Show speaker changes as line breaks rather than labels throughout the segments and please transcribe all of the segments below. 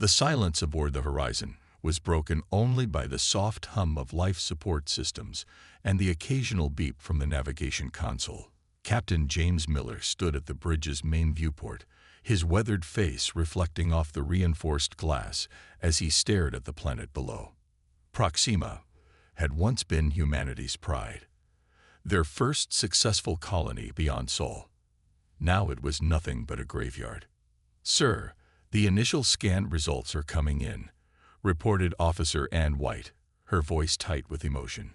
The silence aboard the horizon was broken only by the soft hum of life support systems and the occasional beep from the navigation console. Captain James Miller stood at the bridge's main viewport, his weathered face reflecting off the reinforced glass as he stared at the planet below. Proxima had once been humanity's pride, their first successful colony beyond Sol. Now it was nothing but a graveyard. "Sir, the initial scan results are coming in," reported Officer Ann White, her voice tight with emotion.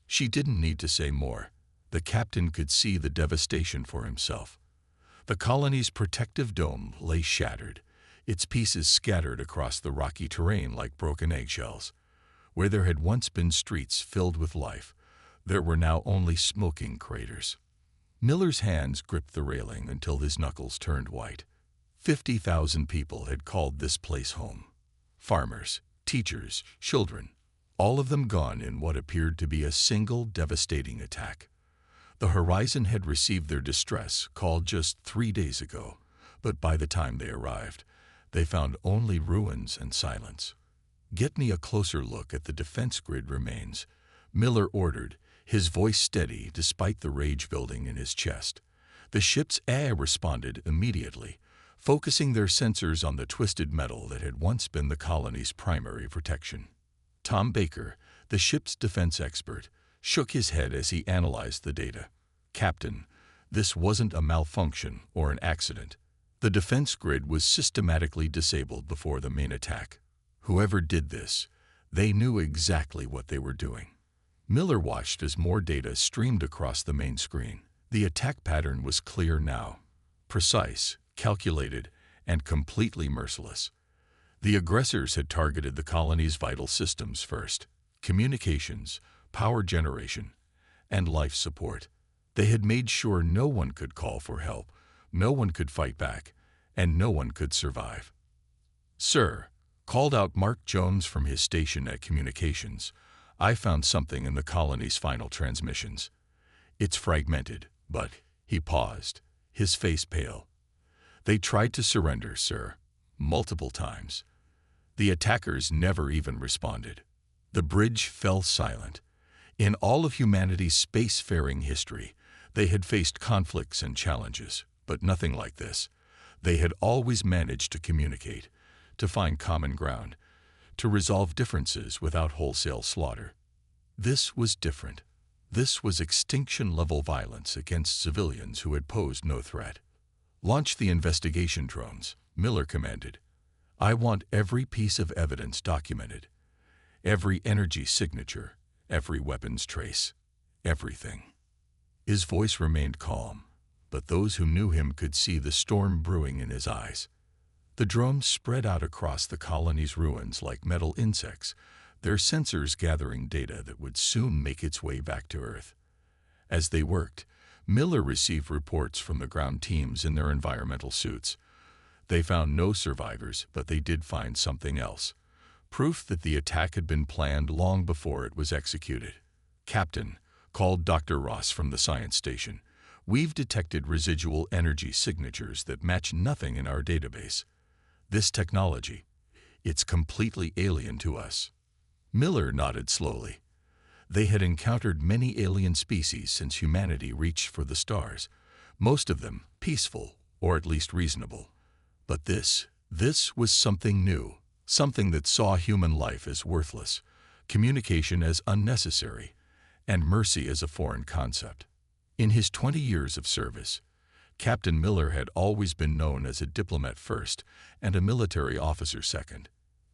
She didn't need to say more. The captain could see the devastation for himself. The colony's protective dome lay shattered, its pieces scattered across the rocky terrain like broken eggshells. Where there had once been streets filled with life, there were now only smoking craters. Miller's hands gripped the railing until his knuckles turned white. 50,000 people had called this place home. Farmers, teachers, children, all of them gone in what appeared to be a single devastating attack. The horizon had received their distress call just 3 days ago, but by the time they arrived, they found only ruins and silence. "Get me a closer look at the defense grid remains," Miller ordered, his voice steady despite the rage building in his chest. The ship's AI responded immediately, focusing their sensors on the twisted metal that had once been the colony's primary protection. Tom Baker, the ship's defense expert, shook his head as he analyzed the data. "Captain, this wasn't a malfunction or an accident. The defense grid was systematically disabled before the main attack. Whoever did this, they knew exactly what they were doing." Miller watched as more data streamed across the main screen. The attack pattern was clear now. Precise, calculated, and completely merciless. The aggressors had targeted the colony's vital systems first: communications, power generation, and life support. They had made sure no one could call for help, no one could fight back, and no one could survive. "Sir," called out Mark Jones from his station at communications, "I found something in the colony's final transmissions. It's fragmented, but—" He paused, his face pale. "They tried to surrender, sir, multiple times. The attackers never even responded." The bridge fell silent. In all of humanity's spacefaring history, they had faced conflicts and challenges, but nothing like this. They had always managed to communicate, to find common ground, to resolve differences without wholesale slaughter. This was different. This was extinction-level violence against civilians who had posed no threat. "Launch the investigation drones," Miller commanded. "I want every piece of evidence documented. Every energy signature, every weapons trace, everything." His voice remained calm, but those who knew him could see the storm brewing in his eyes. The drones spread out across the colony's ruins like metal insects, their sensors gathering data that would soon make its way back to Earth. As they worked, Miller received reports from the ground teams in their environmental suits. They found no survivors, but they did find something else. Proof that the attack had been planned long before it was executed. "Captain," called Dr. Ross from the science station, "we've detected residual energy signatures that match nothing in our database. This technology, it's completely alien to us." Miller nodded slowly. They had encountered many alien species since humanity reached for the stars, most of them peaceful or at least reasonable. But this was something new, something that saw human life as worthless, communication as unnecessary, and mercy as a foreign concept. In his 20 years of service, Captain Miller had always been known as a diplomat first and a military officer second.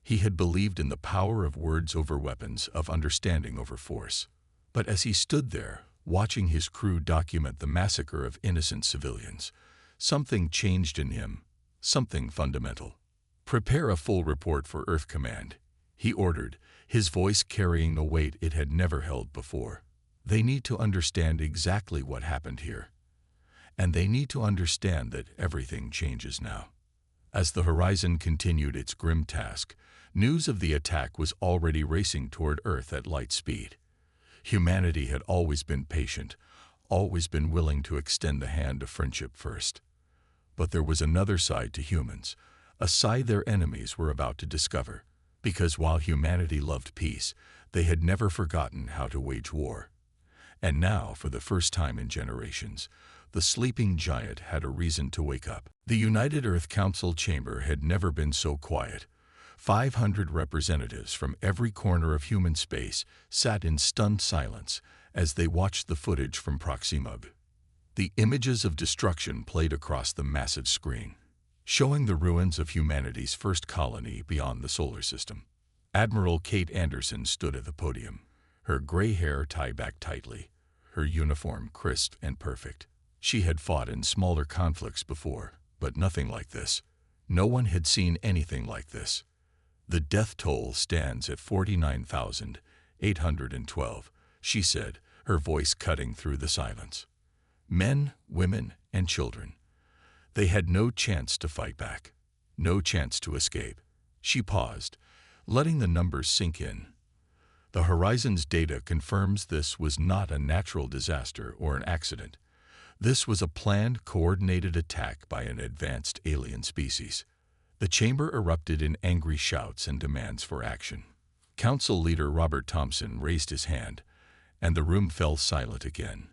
He had believed in the power of words over weapons, of understanding over force. But as he stood there, watching his crew document the massacre of innocent civilians, something changed in him, something fundamental. "Prepare a full report for Earth Command," he ordered, his voice carrying a weight it had never held before. "They need to understand exactly what happened here. And they need to understand that everything changes now." As the horizon continued its grim task, news of the attack was already racing toward Earth at light speed. Humanity had always been patient, always been willing to extend the hand of friendship first. But there was another side to humans, a side their enemies were about to discover, because while humanity loved peace, they had never forgotten how to wage war. And now, for the first time in generations, the sleeping giant had a reason to wake up. The United Earth Council chamber had never been so quiet. 500 representatives from every corner of human space sat in stunned silence as they watched the footage from Proximug. The images of destruction played across the massive screen, showing the ruins of humanity's first colony beyond the solar system. Admiral Kate Anderson stood at the podium, her gray hair tied back tightly, her uniform crisp and perfect. She had fought in smaller conflicts before, but nothing like this. No one had seen anything like this. The death toll stands at 49,812, she said, her voice cutting through the silence. Men, women, and children. They had no chance to fight back, no chance to escape. She paused, letting the numbers sink in. The Horizon's data confirms this was not a natural disaster or an accident. This was a planned, coordinated attack by an advanced alien species. The chamber erupted in angry shouts and demands for action. Council leader Robert Thompson raised his hand, and the room fell silent again.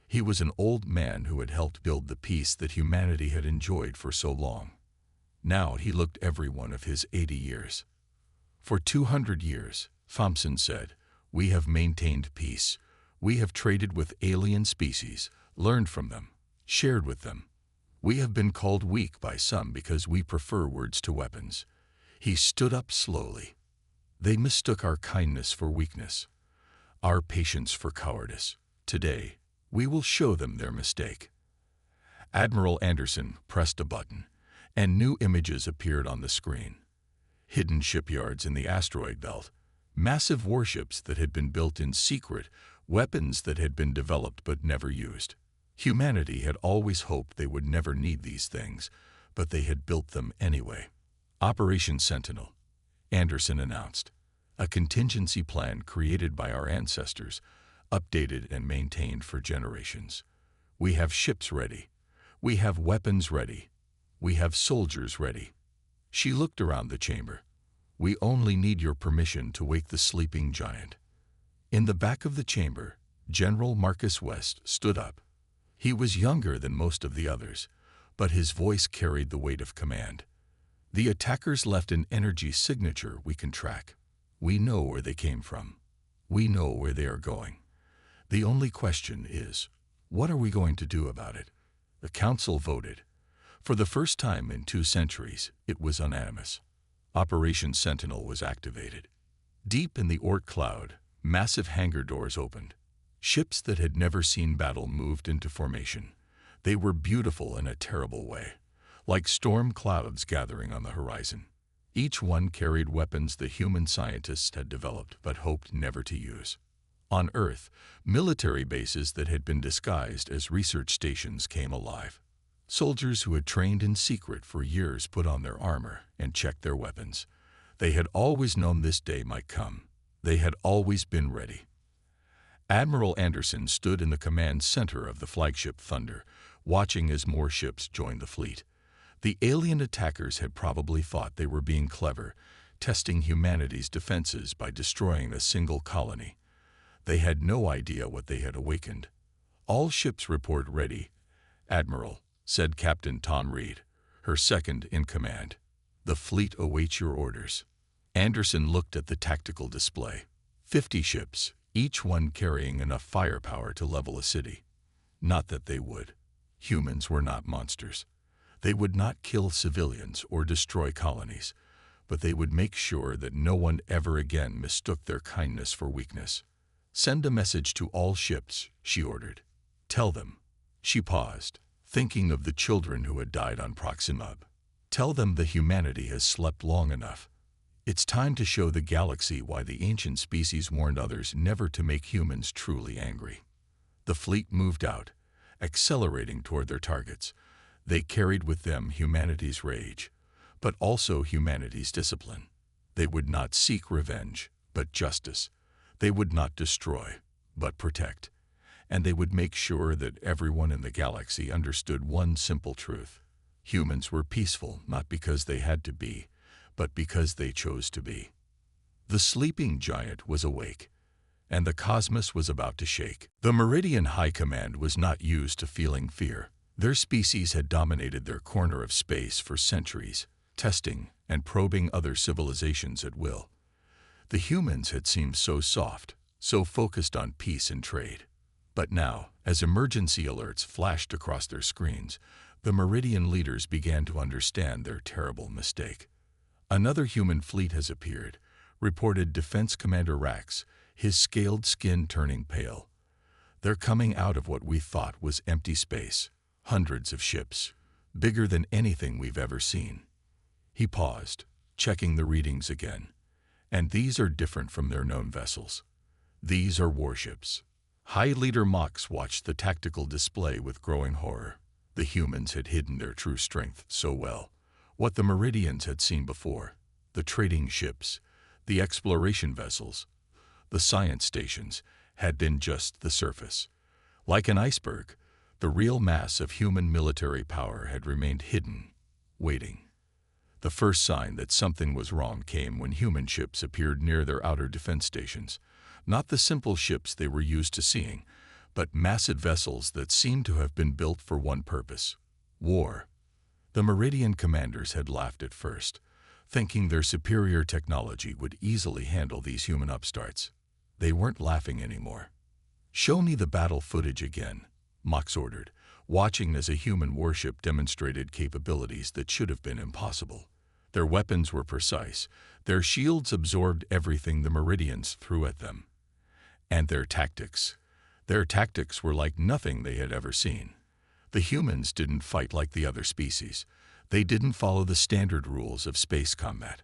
He was an old man who had helped build the peace that humanity had enjoyed for so long. Now he looked every one of his 80 years. For 200 years, Thompson said, we have maintained peace. We have traded with alien species, learned from them, shared with them. We have been called weak by some because we prefer words to weapons. He stood up slowly. They mistook our kindness for weakness, our patience for cowardice. Today, we will show them their mistake. Admiral Anderson pressed a button, and new images appeared on the screen. Hidden shipyards in the asteroid belt, massive warships that had been built in secret, weapons that had been developed but never used. Humanity had always hoped they would never need these things, but they had built them anyway. Operation Sentinel, Anderson announced, a contingency plan created by our ancestors, updated and maintained for generations. We have ships ready. We have weapons ready. We have soldiers ready. She looked around the chamber. We only need your permission to wake the sleeping giant. In the back of the chamber, General Marcus West stood up. He was younger than most of the others, but his voice carried the weight of command. The attackers left an energy signature we can track. We know where they came from. We know where they are going. The only question is, what are we going to do about it? The council voted. For the first time in 2 centuries, it was unanimous. Operation Sentinel was activated. Deep in the Oort cloud, massive hangar doors opened. Ships that had never seen battle moved into formation. They were beautiful in a terrible way, like storm clouds gathering on the horizon. Each one carried weapons the human scientists had developed but hoped never to use. On Earth, military bases that had been disguised as research stations came alive. Soldiers who had trained in secret for years put on their armor and checked their weapons. They had always known this day might come. They had always been ready. Admiral Anderson stood in the command center of the flagship Thunder, watching as more ships joined the fleet. The alien attackers had probably thought they were being clever, testing humanity's defenses by destroying a single colony. They had no idea what they had awakened. All ships report ready, Admiral, said Captain Tom Reed, her second in command. The fleet awaits your orders. Anderson looked at the tactical display. 50 ships, each one carrying enough firepower to level a city. Not that they would. Humans were not monsters. They would not kill civilians or destroy colonies, but they would make sure that no one ever again mistook their kindness for weakness. Send a message to all ships, she ordered. Tell them. She paused, thinking of the children who had died on Proximub. Tell them that humanity has slept long enough. It's time to show the galaxy why the ancient species warned others never to make humans truly angry. The fleet moved out, accelerating toward their targets. They carried with them humanity's rage, but also humanity's discipline. They would not seek revenge, but justice. They would not destroy, but protect. And they would make sure that everyone in the galaxy understood one simple truth. Humans were peaceful not because they had to be, but because they chose to be. The sleeping giant was awake, and the cosmos was about to shake. The Meridian High Command was not used to feeling fear. Their species had dominated their corner of space for centuries, testing and probing other civilizations at will. The humans had seemed so soft, so focused on peace and trade. But now, as emergency alerts flashed across their screens, the Meridian leaders began to understand their terrible mistake. Another human fleet has appeared, reported Defense Commander Rax, his scaled skin turning pale. They're coming out of what we thought was empty space, hundreds of ships, bigger than anything we've ever seen. He paused, checking the readings again. And these are different from their known vessels. These are warships. High Leader Mox watched the tactical display with growing horror. The humans had hidden their true strength so well. What the Meridians had seen before, the trading ships, the exploration vessels, the science stations, had been just the surface. Like an iceberg, the real mass of human military power had remained hidden, waiting. The first sign that something was wrong came when human ships appeared near their outer defense stations. Not the simple ships they were used to seeing, but massive vessels that seemed to have been built for one purpose: war. The Meridian commanders had laughed at first, thinking their superior technology would easily handle these human upstarts. They weren't laughing anymore. "Show me the battle footage again," Mox ordered, watching as a human warship demonstrated capabilities that should have been impossible. Their weapons were precise, their shields absorbed everything the Meridians threw at them. And their tactics were like nothing they had ever seen. The humans didn't fight like the other species. They didn't follow the standard rules of space combat.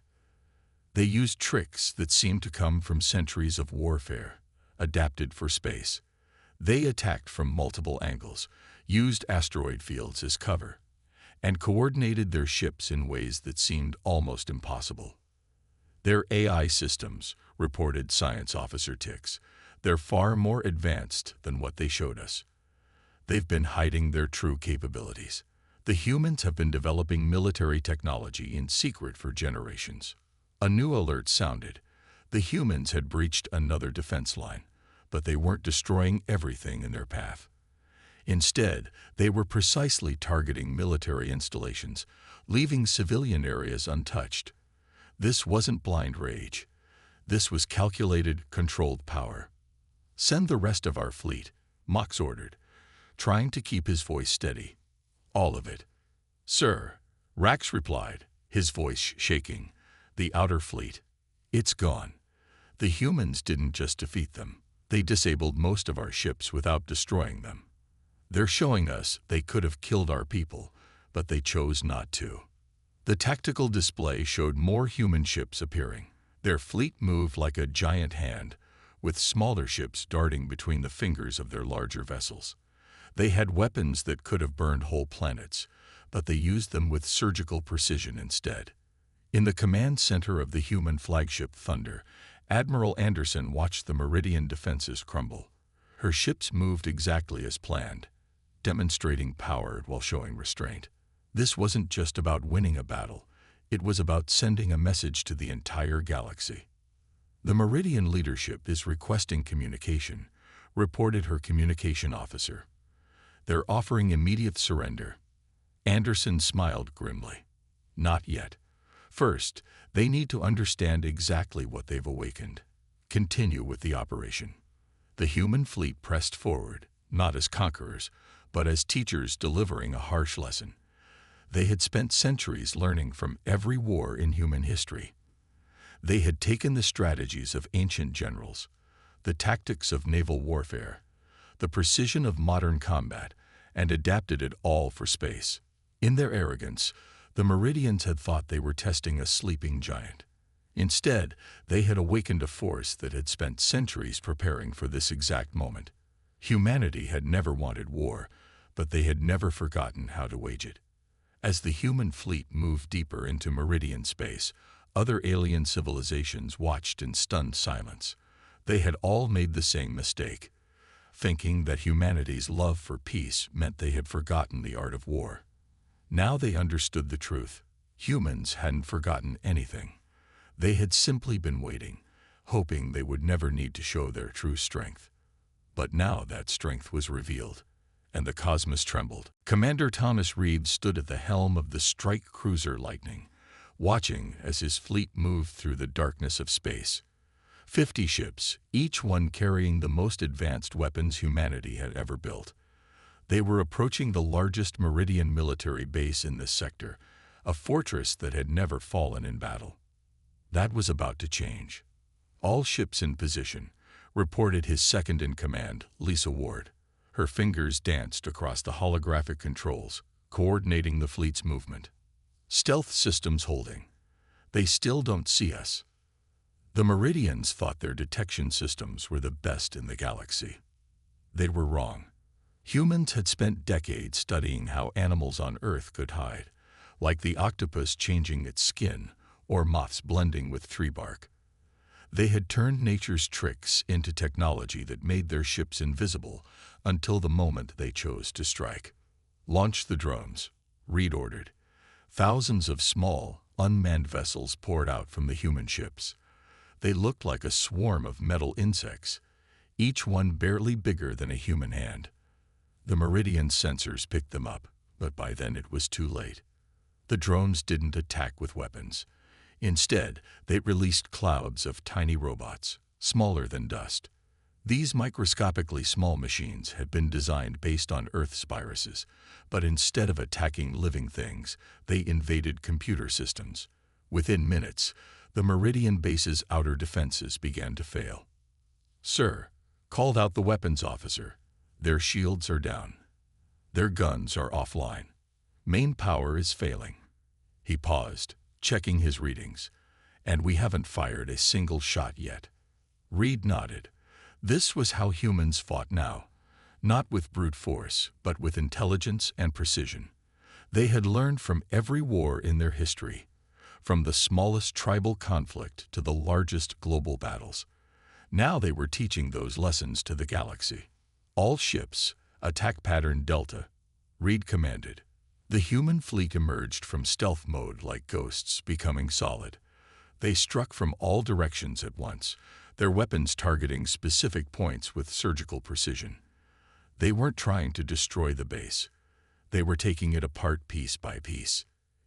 They used tricks that seemed to come from centuries of warfare, adapted for space. They attacked from multiple angles, used asteroid fields as cover, and coordinated their ships in ways that seemed almost impossible. Their AI systems, reported Science Officer Tix, they're far more advanced than what they showed us. They've been hiding their true capabilities. The humans have been developing military technology in secret for generations. A new alert sounded. The humans had breached another defense line, but they weren't destroying everything in their path. Instead, they were precisely targeting military installations, leaving civilian areas untouched. This wasn't blind rage. This was calculated, controlled power. "Send the rest of our fleet," Mox ordered, trying to keep his voice steady. "All of it." "Sir," Rax replied, his voice shaking. "The outer fleet. It's gone." The humans didn't just defeat them. They disabled most of our ships without destroying them. They're showing us they could have killed our people, but they chose not to. The tactical display showed more human ships appearing. Their fleet moved like a giant hand, with smaller ships darting between the fingers of their larger vessels. They had weapons that could have burned whole planets, but they used them with surgical precision instead. In the command center of the human flagship Thunder, Admiral Anderson watched the Meridian defenses crumble. Her ships moved exactly as planned, demonstrating power while showing restraint. This wasn't just about winning a battle. It was about sending a message to the entire galaxy. "The Meridian leadership is requesting communication," reported her communication officer. "They're offering immediate surrender." Anderson smiled grimly. "Not yet. First, they need to understand exactly what they've awakened. Continue with the operation." The human fleet pressed forward, not as conquerors, but as teachers delivering a harsh lesson. They had spent centuries learning from every war in human history. They had taken the strategies of ancient generals, the tactics of naval warfare, the precision of modern combat, and adapted it all for space. In their arrogance, the Meridians had thought they were testing a sleeping giant. Instead, they had awakened a force that had spent centuries preparing for this exact moment. Humanity had never wanted war, but they had never forgotten how to wage it. As the human fleet moved deeper into Meridian space, other alien civilizations watched in stunned silence. They had all made the same mistake, thinking that humanity's love for peace meant they had forgotten the art of war. Now they understood the truth. Humans hadn't forgotten anything. They had simply been waiting, hoping they would never need to show their true strength. But now that strength was revealed, and the cosmos trembled. Commander Thomas Reed stood at the helm of the strike cruiser Lightning, watching as his fleet moved through the darkness of space. 50 ships, each one carrying the most advanced weapons humanity had ever built. They were approaching the largest Meridian military base in this sector, a fortress that had never fallen in battle. That was about to change. All ships in position, reported his second-in-command, Lisa Ward. Her fingers danced across the holographic controls, coordinating the fleet's movement. Stealth systems holding. They still don't see us. The Meridians thought their detection systems were the best in the galaxy. They were wrong. Humans had spent decades studying how animals on Earth could hide, like the octopus changing its skin or moths blending with tree bark. They had turned nature's tricks into technology that made their ships invisible until the moment they chose to strike. Launch the drones, Reed ordered. Thousands of small, unmanned vessels poured out from the human ships. They looked like a swarm of metal insects, each one barely bigger than a human hand. The Meridian sensors picked them up, but by then it was too late. The drones didn't attack with weapons. Instead, they released clouds of tiny robots, smaller than dust. These microscopically small machines had been designed based on Earth's viruses, but instead of attacking living things, they invaded computer systems. Within minutes, the Meridian base's outer defenses began to fail. "Sir," called out the weapons officer, "their shields are down. Their guns are offline. Main power is failing." He paused, checking his readings. "And we haven't fired a single shot yet." Reed nodded. This was how humans fought now, not with brute force, but with intelligence and precision. They had learned from every war in their history, from the smallest tribal conflict to the largest global battles. Now they were teaching those lessons to the galaxy. "All ships, attack pattern Delta," Reed commanded. The human fleet emerged from stealth mode like ghosts, becoming solid. They struck from all directions at once, their weapons targeting specific points with surgical precision. They weren't trying to destroy the base. They were taking it apart piece by piece.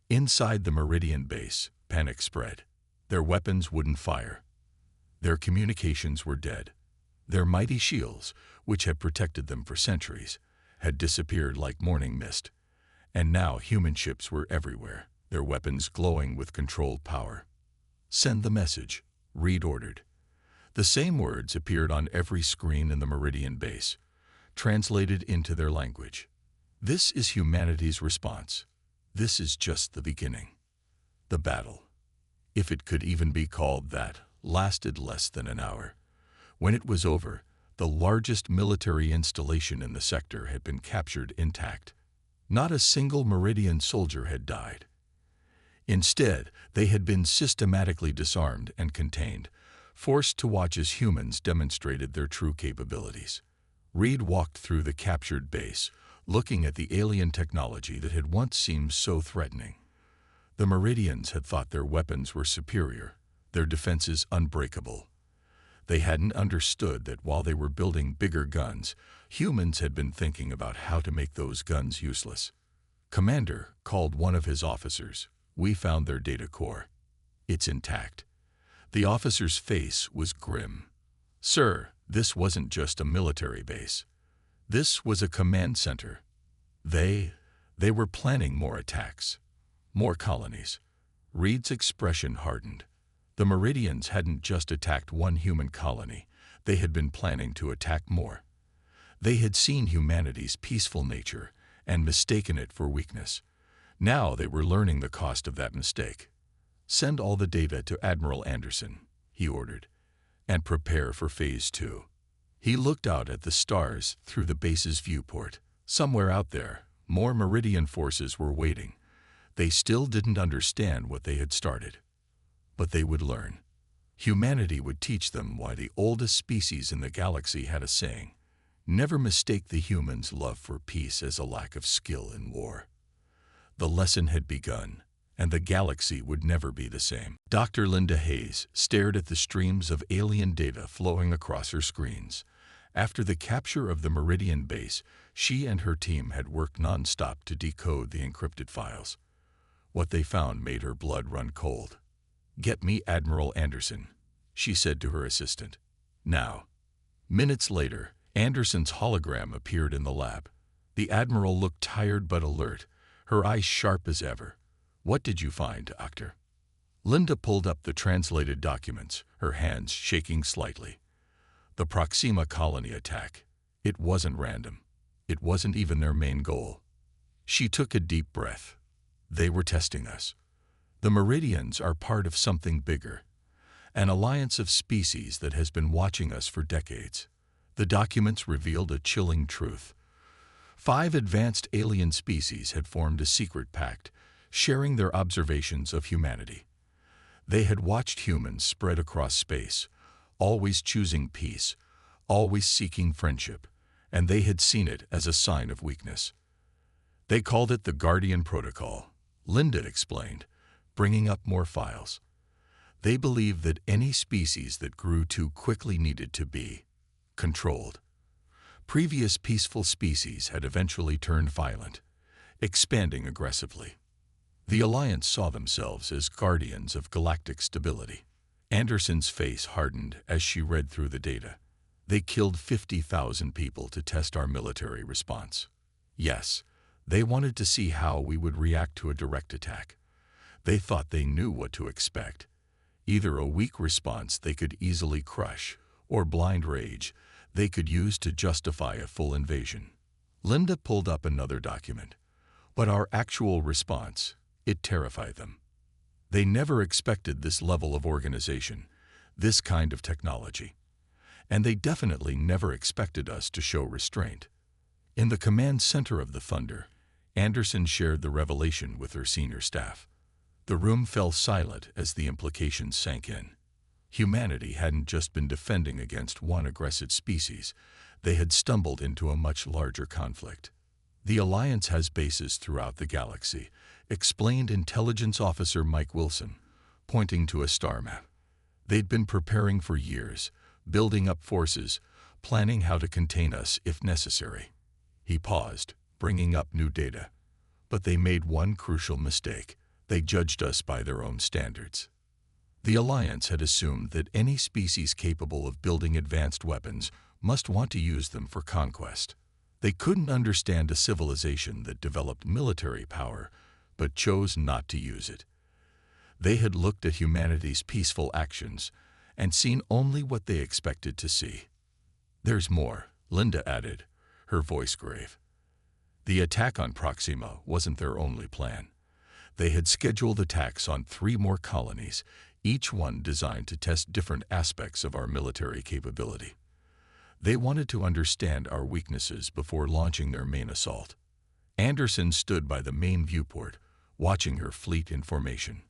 Inside the Meridian base, panic spread. Their weapons wouldn't fire. Their communications were dead. Their mighty shields, which had protected them for centuries, had disappeared like morning mist. And now human ships were everywhere, their weapons glowing with controlled power. "Send the message," Reed ordered. The same words appeared on every screen in the Meridian base, translated into their language. "This is humanity's response. This is just the beginning." The battle, if it could even be called that, lasted less than an hour. When it was over, the largest military installation in the sector had been captured intact. Not a single Meridian soldier had died. Instead, they had been systematically disarmed and contained, forced to watch as humans demonstrated their true capabilities. Reed walked through the captured base, looking at the alien technology that had once seemed so threatening. The Meridians had thought their weapons were superior, their defenses unbreakable. They hadn't understood that while they were building bigger guns, humans had been thinking about how to make those guns useless. "Commander," called one of his officers, "we found their data core. It's intact." The officer's face was grim. "Sir, this wasn't just a military base. This was a command center. They were planning more attacks, more colonies." Reed's expression hardened. The Meridians hadn't just attacked one human colony. They had been planning to attack more. They had seen humanity's peaceful nature and mistaken it for weakness. Now they were learning the cost of that mistake. "Send all the data to Admiral Anderson," he ordered, "and prepare for Phase 2. He looked out at the stars through the base's viewport. Somewhere out there, more Meridian forces were waiting. They still didn't understand what they had started. But they would learn. Humanity would teach them why the oldest species in the galaxy had a saying: never mistake the human's love for peace as a lack of skill in war. The lesson had begun, and the galaxy would never be the same. Dr. Linda Hayes stared at the streams of alien data flowing across her screens. After the capture of the Meridian base, she and her team had worked non-stop to decode the encrypted files. What they found made her blood run cold. "Get me Admiral Anderson," she said to her assistant. "Now." Minutes later, Anderson's hologram appeared in the lab. The Admiral looked tired but alert, her eyes sharp as ever. "What did you find, Doctor?" Linda pulled up the translated documents, her hands shaking slightly. The Proxima colony attack. It wasn't random. It wasn't even their main goal. She took a deep breath. They were testing us. The Meridians are part of something bigger, an alliance of species that has been watching us for decades. The documents revealed a chilling truth. 5 advanced alien species had formed a secret pact, sharing their observations of humanity. They had watched humans spread across space, always choosing peace, always seeking friendship, and they had seen it as a sign of weakness. They called it the Guardian Protocol, Linda explained, bringing up more files. They believed that any species that grew too quickly needed to be controlled. Previous peaceful species had eventually turned violent, expanding aggressively. The Alliance saw themselves as guardians of galactic stability. Anderson's face hardened as she read through the data. They killed 50,000 people to test our military response. Yes, they wanted to see how we would react to a direct attack. They thought they knew what to expect. Either a weak response they could easily crush, or blind rage they could use to justify a full invasion. Linda pulled up another document. But our actual response, it terrified them. They never expected this level of organization, this kind of technology. And they definitely never expected us to show restraint. In the command center of the Thunder, Anderson shared the revelation with her senior staff. The room fell silent as the implications sank in. Humanity hadn't just been defending against one aggressive species, they had stumbled into a much larger conflict. The Alliance has bases throughout the galaxy, explained Intelligence Officer Mike Wilson, pointing to a star map. They'd been preparing for years, building up forces, planning how to contain us if necessary. He paused, bringing up new data. But they made one crucial mistake. They judged us by their own standards. The Alliance had assumed that any species capable of building advanced weapons must want to use them for conquest. They couldn't understand a civilization that developed military power, but chose not to use it. They had looked at humanity's peaceful actions and seen only what they expected to see. "There's more," Linda added, her voice grave. The attack on Proxima wasn't their only plan. They had scheduled attacks on 3 more colonies, each one designed to test different aspects of our military capability. They wanted to understand our weaknesses before launching their main assault. Anderson stood by the main viewport, watching her fleet in formation.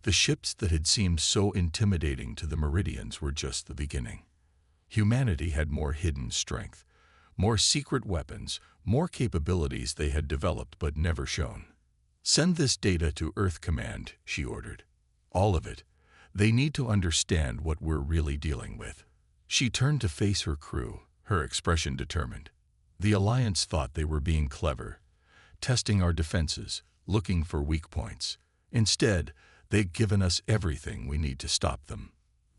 The ships that had seemed so intimidating to the Meridians were just the beginning. Humanity had more hidden strength, more secret weapons, more capabilities they had developed but never shown. "Send this data to Earth Command," she ordered. "All of it. They need to understand what we're really dealing with." She turned to face her crew, her expression determined. The Alliance thought they were being clever, testing our defenses, looking for weak points. Instead, they'd given us everything we need to stop them.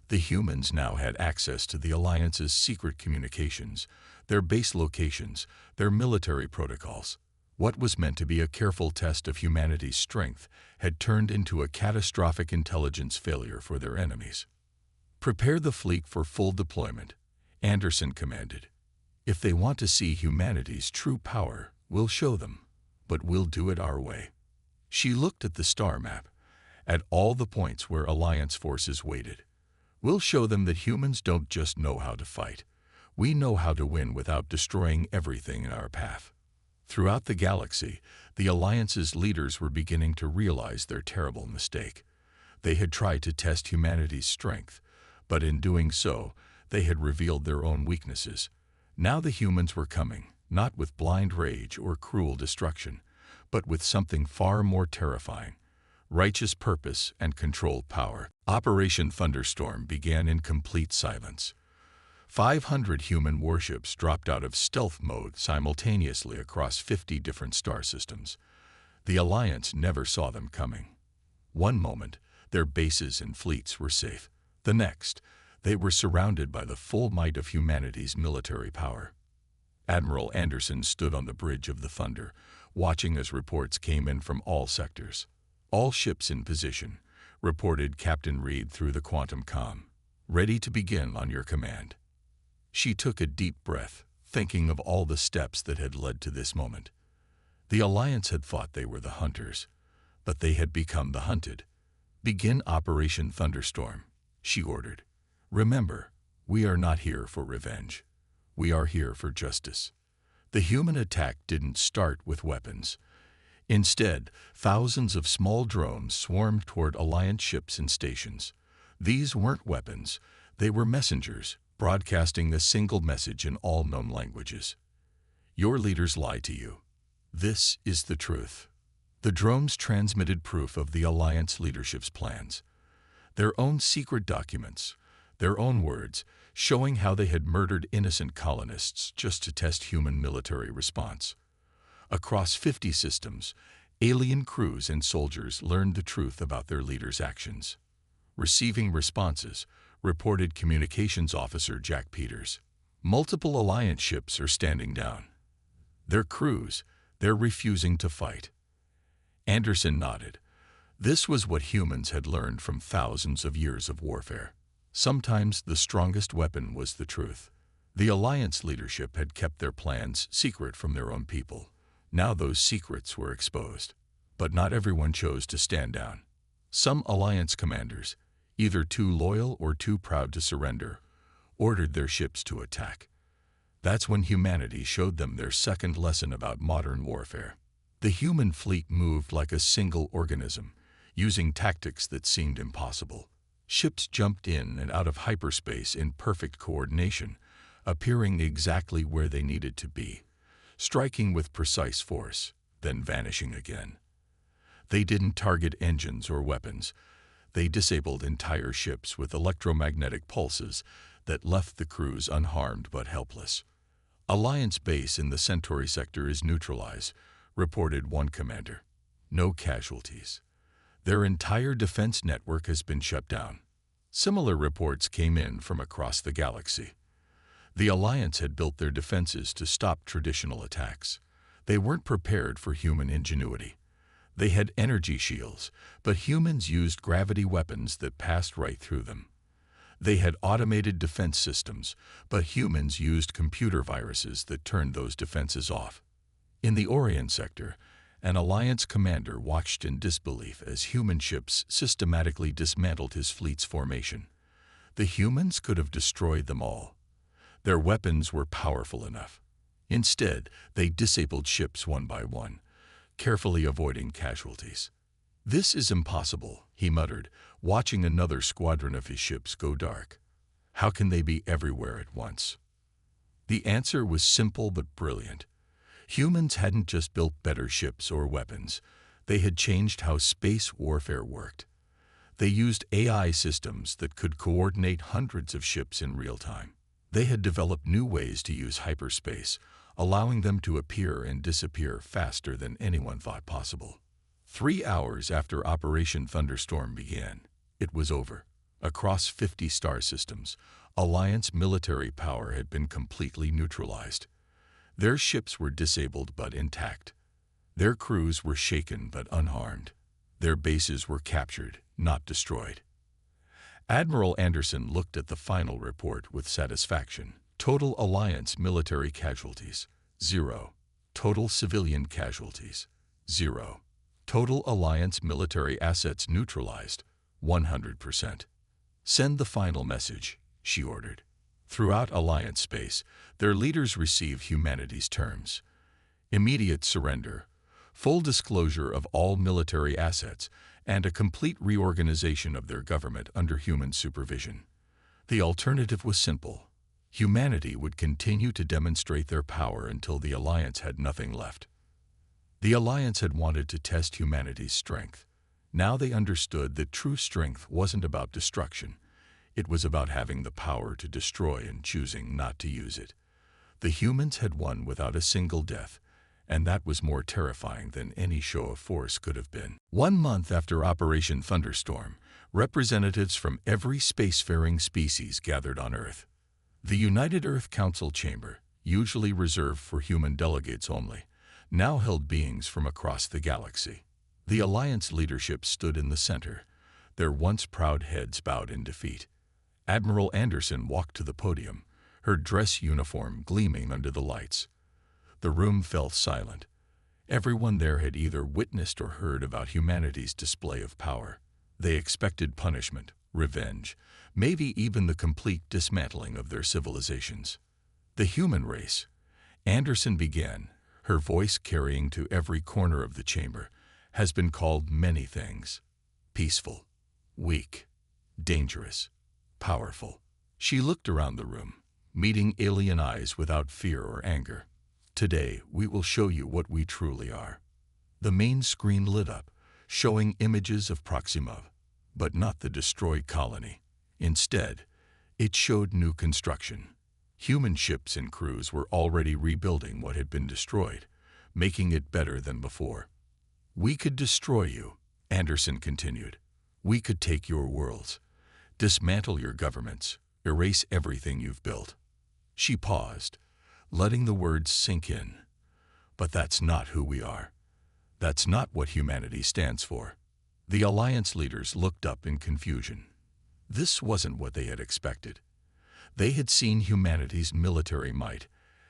The humans now had access to the Alliance's secret communications, their base locations, their military protocols. What was meant to be a careful test of humanity's strength had turned into a catastrophic intelligence failure for their enemies. "Prepare the fleet for full deployment," Anderson commanded. "If they want to see humanity's true power, we'll show them, but we'll do it our way." She looked at the star map, at all the points where Alliance forces waited. "We'll show them that humans don't just know how to fight. We know how to win without destroying everything in our path." Throughout the galaxy, the Alliance's leaders were beginning to realize their terrible mistake. They had tried to test humanity's strength, but in doing so, they had revealed their own weaknesses. Now the humans were coming, not with blind rage or cruel destruction, but with something far more terrifying: righteous purpose and controlled power. Operation Thunderstorm began in complete silence. 500 human warships dropped out of stealth mode simultaneously across 50 different star systems. The Alliance never saw them coming. One moment, their bases and fleets were safe. The next, they were surrounded by the full might of humanity's military power. Admiral Anderson stood on the bridge of the Thunder, watching as reports came in from all sectors. "All ships in position," reported Captain Reed through the quantum comm. "Ready to begin on your command." She took a deep breath, thinking of all the steps that had led to this moment. The Alliance had thought they were the hunters, but they had become the hunted. "Begin Operation Thunderstorm," she ordered. "Remember, we are not here for revenge. We are here for justice." The human attack didn't start with weapons. Instead, thousands of small drones swarmed toward Alliance ships and stations. These weren't weapons, they were messengers, broadcasting a single message in all known languages. "Your leaders lie to you. This is the truth." The drones transmitted proof of the Alliance leadership's plans. Their own secret documents, their own words, showing how they had murdered innocent colonists just to test human military response. Across 50 systems, alien crews and soldiers learned the truth about their leaders' actions. Receiving responses, reported Communications Officer Jack Peters. "Multiple Alliance ships are standing down. Their crews, they're refusing to fight." Anderson nodded. This was what humans had learned from thousands of years of warfare. Sometimes the strongest weapon was the truth. The Alliance leadership had kept their plans secret from their own people. Now those secrets were exposed. But not everyone chose to stand down. Some Alliance commanders, either too loyal or too proud to surrender, ordered their ships to attack. That's when humanity showed them their second lesson about modern warfare. The human fleet moved like a single organism, using tactics that seemed impossible. Ships jumped in and out of hyperspace in perfect coordination, appearing exactly where they needed to be, striking with precise force, then vanishing again. They didn't target engines or weapons. They disabled entire ships with electromagnetic pulses that left the crews unharmed but helpless. "Alliance base in the Centauri sector is neutralized," reported one commander. "No casualties. Their entire defense network has been shut down." Similar reports came in from across the galaxy. The Alliance had built their defenses to stop traditional attacks. They weren't prepared for human ingenuity. They had energy shields, but humans used gravity weapons that passed right through them. They had automated defense systems, but humans used computer viruses that turned those defenses off. In the Orion sector, an Alliance commander watched in disbelief as human ships systematically dismantled his fleet's formation. The humans could have destroyed them all. Their weapons were powerful enough. Instead, they disabled ships one by one, carefully avoiding casualties. "This is impossible," he muttered, watching another squadron of his ships go dark. "How can they be everywhere at once?" The answer was simple but brilliant. Humans hadn't just built better ships or weapons. They had changed how space warfare worked. They used AI systems that could coordinate hundreds of ships in real time. They had developed new ways to use hyperspace, allowing them to appear and disappear faster than anyone thought possible. 3 hours after Operation Thunderstorm began, it was over. Across 50 star systems, Alliance military power had been completely neutralized. Their ships were disabled but intact. Their crews were shaken but unharmed. Their bases were captured, not destroyed. Admiral Anderson looked at the final report with satisfaction. Total Alliance military casualties, 0. Total civilian casualties, 0. Total Alliance military assets neutralized, 100%. "Send the final message," she ordered. Throughout Alliance space, their leaders received humanity's terms: immediate surrender, full disclosure of all military assets, and a complete reorganization of their government under human supervision. The alternative was simple. Humanity would continue to demonstrate their power until the Alliance had nothing left. The Alliance had wanted to test humanity's strength. Now they understood that true strength wasn't about destruction. It was about having the power to destroy and choosing not to use it. The humans had won without a single death, and that was more terrifying than any show of force could have been. 1 month after Operation Thunderstorm, representatives from every spacefaring species gathered on Earth. The United Earth Council chamber, usually reserved for human delegates only, now held beings from across the galaxy. The Alliance leadership stood in the center, their once proud heads bowed in defeat. Admiral Anderson walked to the podium, her dress uniform gleaming under the lights. The room fell silent. Everyone there had either witnessed or heard about humanity's display of power. They expected punishment, revenge, maybe even the complete dismantling of their civilizations. The human race. Anderson began, her voice carrying to every corner of the chamber, has been called many things. Peaceful, weak, dangerous, powerful. She looked around the room, meeting alien eyes without fear or anger. Today, we will show you what we truly are. The main screen lit up, showing images of Proxima, but not the destroyed colony. Instead, it showed new construction. Human ships and crews were already rebuilding what had been destroyed, making it better than before. We could destroy you, Anderson continued. We could take your worlds, dismantle your governments, erase everything you've built. She paused, letting the words sink in. But that's not who we are. That's not what humanity stands for. The Alliance leaders looked up in confusion. This wasn't what they had expected. They had seen humanity's military might,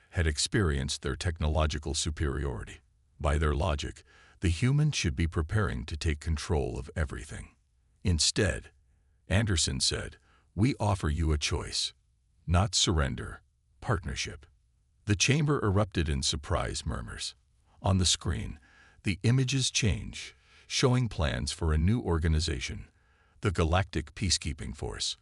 had experienced their technological superiority. By their logic, the humans should be preparing to take control of everything. Instead, Anderson said, "We offer you a choice. Not surrender, partnership." The chamber erupted in surprise murmurs. On the screen, the images change, showing plans for a new organization, the Galactic Peacekeeping Force.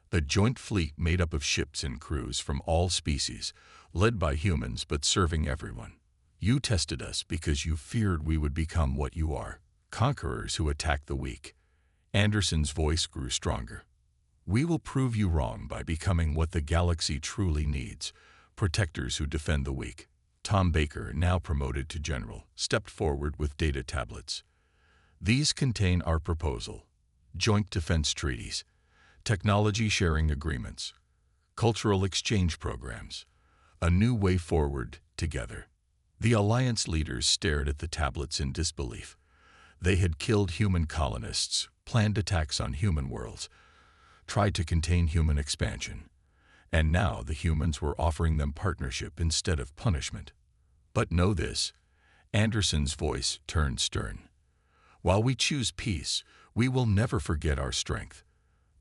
The joint fleet made up of ships and crews from all species, led by humans but serving everyone. You tested us because you feared we would become what you are, conquerors who attack the weak. Anderson's voice grew stronger. We will prove you wrong by becoming what the galaxy truly needs, protectors who defend the weak. Tom Baker, now promoted to general, stepped forward with data tablets. These contain our proposal: joint defense treaties, technology sharing agreements, cultural exchange programs, a new way forward together. The Alliance leaders stared at the tablets in disbelief. They had killed human colonists, planned attacks on human worlds, tried to contain human expansion. And now the humans were offering them partnership instead of punishment. But know this, Anderson's voice turned stern. While we choose peace, we will never forget our strength.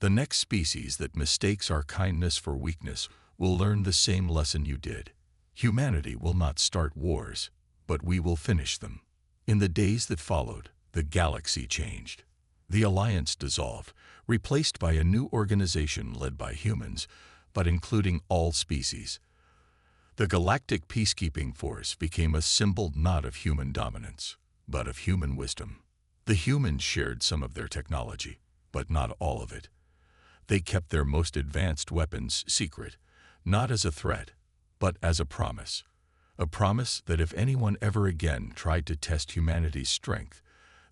The next species that mistakes our kindness for weakness will learn the same lesson you did. Humanity will not start wars, but we will finish them. In the days that followed, the galaxy changed. The Alliance dissolved, replaced by a new organization led by humans, but including all species. The Galactic Peacekeeping Force became a symbol not of human dominance, but of human wisdom. The humans shared some of their technology, but not all of it. They kept their most advanced weapons secret, not as a threat, but as a promise that if anyone ever again tried to test humanity's strength,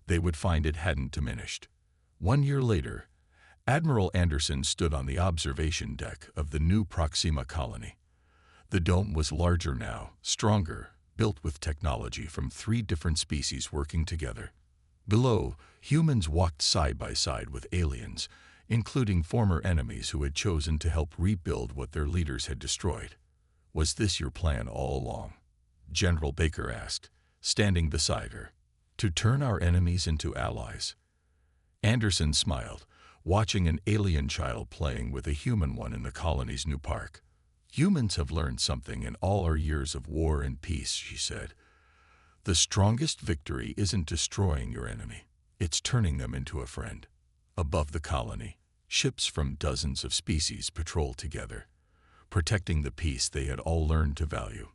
they would find it hadn't diminished. 1 year later, Admiral Anderson stood on the observation deck of the new Proxima colony. The dome was larger now, stronger, built with technology from 3 different species working together. Below, humans walked side by side with aliens, including former enemies who had chosen to help rebuild what their leaders had destroyed. "Was this your plan all along?" General Baker asked, standing beside her. "To turn our enemies into allies?" Anderson smiled, watching an alien child playing with a human one in the colony's new park. "Humans have learned something in all our years of war and peace," she said. "The strongest victory isn't destroying your enemy, it's turning them into a friend." Above the colony, ships from dozens of species patrolled together, protecting the peace they had all learned to value.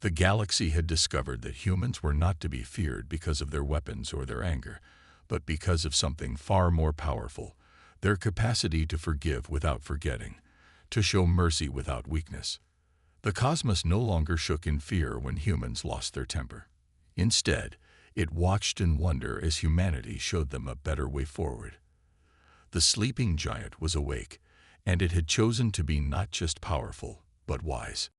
The galaxy had discovered that humans were not to be feared because of their weapons or their anger, but because of something far more powerful, their capacity to forgive without forgetting, to show mercy without weakness. The cosmos no longer shook in fear when humans lost their temper. Instead, it watched in wonder as humanity showed them a better way forward. The sleeping giant was awake, and it had chosen to be not just powerful, but wise.